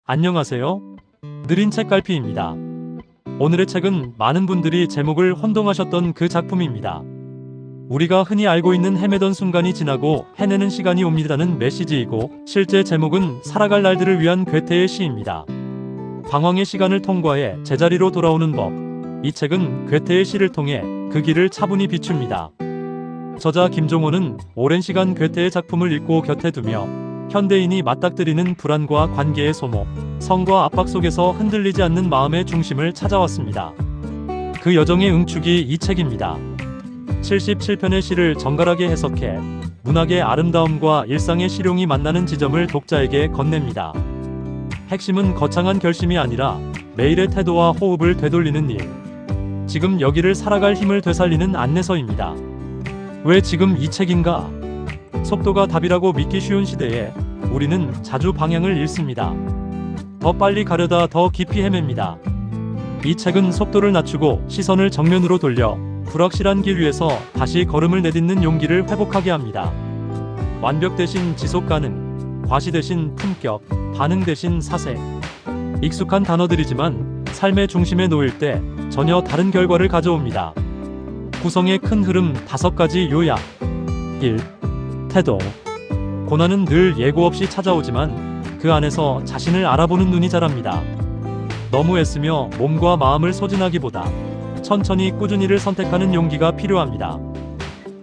안녕하세요. 느린 책갈피입니다. 오늘의 책은 많은 분들이 제목을 혼동하셨던 그 작품입니다. 우리가 흔히 알고 있는 헤매던 순간이 지나고 해내는 시간이 옵니다는 메시지이고, 실제 제목은 살아갈 날들을 위한 괴테의 시입니다. 방황의 시간을 통과해 제자리로 돌아오는 법. 이 책은 괴테의 시를 통해 그 길을 차분히 비춥니다. 저자 김종호는 오랜 시간 괴테의 작품을 읽고 곁에 두며 현대인이 맞닥뜨리는 불안과 관계의 소모, 성과 압박 속에서 흔들리지 않는 마음의 중심을 찾아왔습니다. 그 여정의 응축이 이 책입니다. 77편의 시를 정갈하게 해석해 문학의 아름다움과 일상의 실용이 만나는 지점을 독자에게 건넵니다. 핵심은 거창한 결심이 아니라 매일의 태도와 호흡을 되돌리는 일. 지금 여기를 살아갈 힘을 되살리는 안내서입니다. 왜 지금 이 책인가? 속도가 답이라고 믿기 쉬운 시대에 우리는 자주 방향을 잃습니다. 더 빨리 가려다 더 깊이 헤맵니다. 이 책은 속도를 낮추고 시선을 정면으로 돌려 불확실한 길 위에서 다시 걸음을 내딛는 용기를 회복하게 합니다. 완벽 대신 지속 가능, 과시 대신 품격, 반응 대신 사색. 익숙한 단어들이지만 삶의 중심에 놓일 때 전혀 다른 결과를 가져옵니다. 구성의 큰 흐름 5가지 요약. 1. 태도. 고난은 늘 예고 없이 찾아오지만 그 안에서 자신을 알아보는 눈이 자랍니다. 너무 애쓰며 몸과 마음을 소진하기보다 천천히 꾸준히를 선택하는 용기가 필요합니다.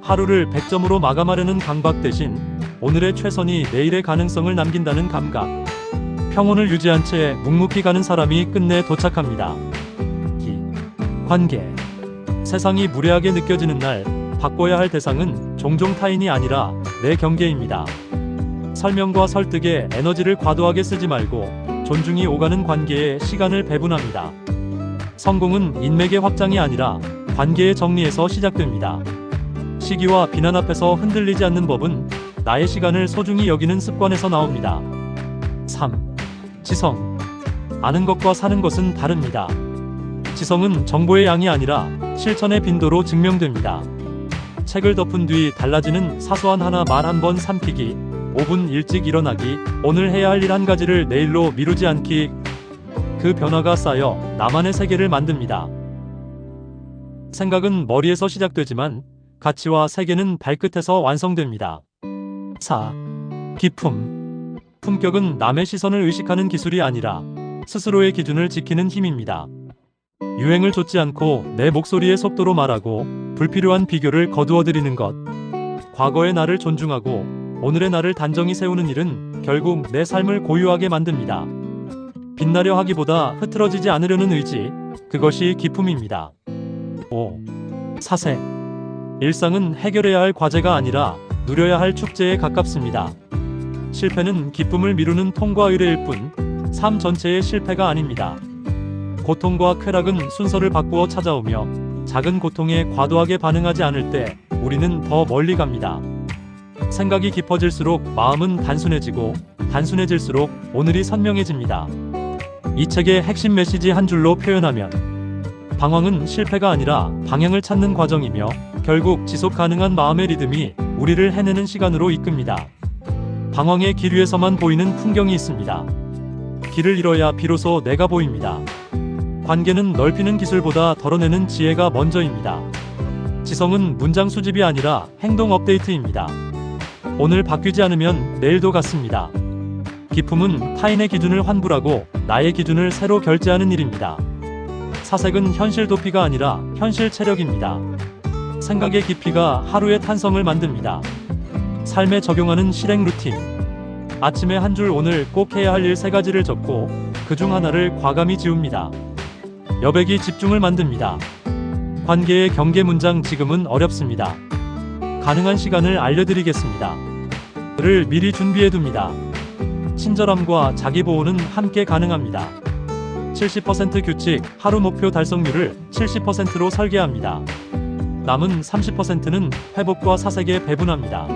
하루를 100점으로 마감하려는 강박 대신 오늘의 최선이 내일의 가능성을 남긴다는 감각. 평온을 유지한 채 묵묵히 가는 사람이 끝내 도착합니다. 2. 관계. 세상이 무례하게 느껴지는 날, 바꿔야 할 대상은 종종 타인이 아니라 내 경계입니다. 설명과 설득에 에너지를 과도하게 쓰지 말고 존중이 오가는 관계에 시간을 배분합니다. 성공은 인맥의 확장이 아니라 관계의 정리에서 시작됩니다. 시기와 비난 앞에서 흔들리지 않는 법은 나의 시간을 소중히 여기는 습관에서 나옵니다. 3. 지성. 아는 것과 사는 것은 다릅니다. 지성은 정보의 양이 아니라 실천의 빈도로 증명됩니다. 책을 덮은 뒤 달라지는 사소한 하나 말 한 번 삼키기, 5분 일찍 일어나기, 오늘 해야 할 일 한 가지를 내일로 미루지 않기. 그 변화가 쌓여 나만의 세계를 만듭니다. 생각은 머리에서 시작되지만 가치와 세계는 발끝에서 완성됩니다. 4. 기품. 품격은 남의 시선을 의식하는 기술이 아니라 스스로의 기준을 지키는 힘입니다. 유행을 좇지 않고 내 목소리의 속도로 말하고 불필요한 비교를 거두어들이는 것. 과거의 나를 존중하고 오늘의 나를 단정히 세우는 일은 결국 내 삶을 고유하게 만듭니다. 빛나려 하기보다 흐트러지지 않으려는 의지, 그것이 기품입니다. 5. 사색. 일상은 해결해야 할 과제가 아니라 누려야 할 축제에 가깝습니다. 실패는 기쁨을 미루는 통과 의례일 뿐, 삶 전체의 실패가 아닙니다. 고통과 쾌락은 순서를 바꾸어 찾아오며 작은 고통에 과도하게 반응하지 않을 때 우리는 더 멀리 갑니다. 생각이 깊어질수록 마음은 단순해지고 단순해질수록 오늘이 선명해집니다. 이 책의 핵심 메시지 한 줄로 표현하면, 방황은 실패가 아니라 방향을 찾는 과정이며 결국 지속 가능한 마음의 리듬이 우리를 해내는 시간으로 이끕니다. 방황의 길 위에서만 보이는 풍경이 있습니다. 길을 잃어야 비로소 내가 보입니다. 관계는 넓히는 기술보다 덜어내는 지혜가 먼저입니다. 지성은 문장 수집이 아니라 행동 업데이트입니다. 오늘 바뀌지 않으면 내일도 같습니다. 기품은 타인의 기준을 환불하고 나의 기준을 새로 결제하는 일입니다. 사색은 현실 도피가 아니라 현실 체력입니다. 생각의 깊이가 하루의 탄성을 만듭니다. 삶에 적용하는 실행 루틴. 아침에 한 줄 오늘 꼭 해야 할 일 3가지를 적고 그중 하나를 과감히 지웁니다. 여백이 집중을 만듭니다. 관계의 경계 문장 지금은 어렵습니다. 가능한 시간을 알려드리겠습니다. 를 미리 준비해둡니다. 친절함과 자기보호는 함께 가능합니다. 70% 규칙, 하루 목표 달성률을 70%로 설계합니다. 남은 30%는 회복과 사색에 배분합니다.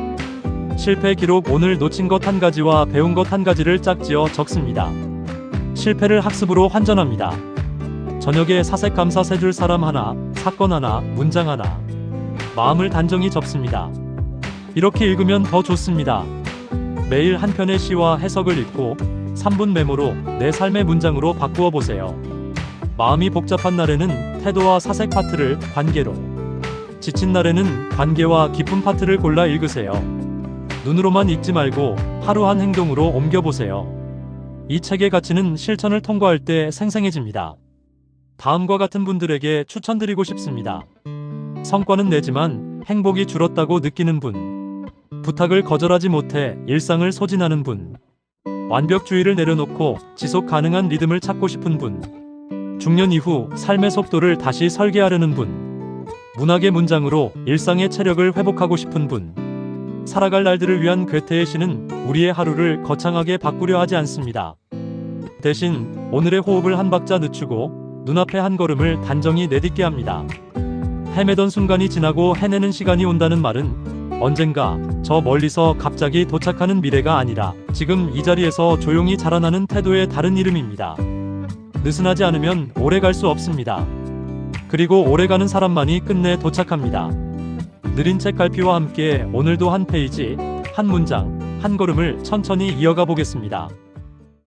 실패 기록. 오늘 놓친 것 1가지와 배운 것 1가지를 짝지어 적습니다. 실패를 학습으로 환전합니다. 저녁에 사색 감사 3줄 사람 하나, 사건 하나, 문장 하나. 마음을 단정히 접습니다. 이렇게 읽으면 더 좋습니다. 매일 한 편의 시와 해석을 읽고 3분 메모로 내 삶의 문장으로 바꾸어 보세요. 마음이 복잡한 날에는 태도와 사색 파트를 관계로, 지친 날에는 관계와 깊은 파트를 골라 읽으세요. 눈으로만 읽지 말고 하루 한 행동으로 옮겨보세요. 이 책의 가치는 실천을 통과할 때 생생해집니다. 다음과 같은 분들에게 추천드리고 싶습니다. 성과는 내지만 행복이 줄었다고 느끼는 분, 부탁을 거절하지 못해 일상을 소진하는 분, 완벽주의를 내려놓고 지속 가능한 리듬을 찾고 싶은 분, 중년 이후 삶의 속도를 다시 설계하려는 분, 문학의 문장으로 일상의 체력을 회복하고 싶은 분, 살아갈 날들을 위한 괴테의 시는 우리의 하루를 거창하게 바꾸려 하지 않습니다. 대신 오늘의 호흡을 한 박자 늦추고 눈앞에 한 걸음을 단정히 내딛게 합니다. 헤매던 순간이 지나고 해내는 시간이 온다는 말은 언젠가 저 멀리서 갑자기 도착하는 미래가 아니라 지금 이 자리에서 조용히 자라나는 태도의 다른 이름입니다. 느슨하지 않으면 오래 갈 수 없습니다. 그리고 오래가는 사람만이 끝내 도착합니다. 느린 책갈피와 함께 오늘도 한 페이지, 한 문장, 한 걸음을 천천히 이어가 보겠습니다.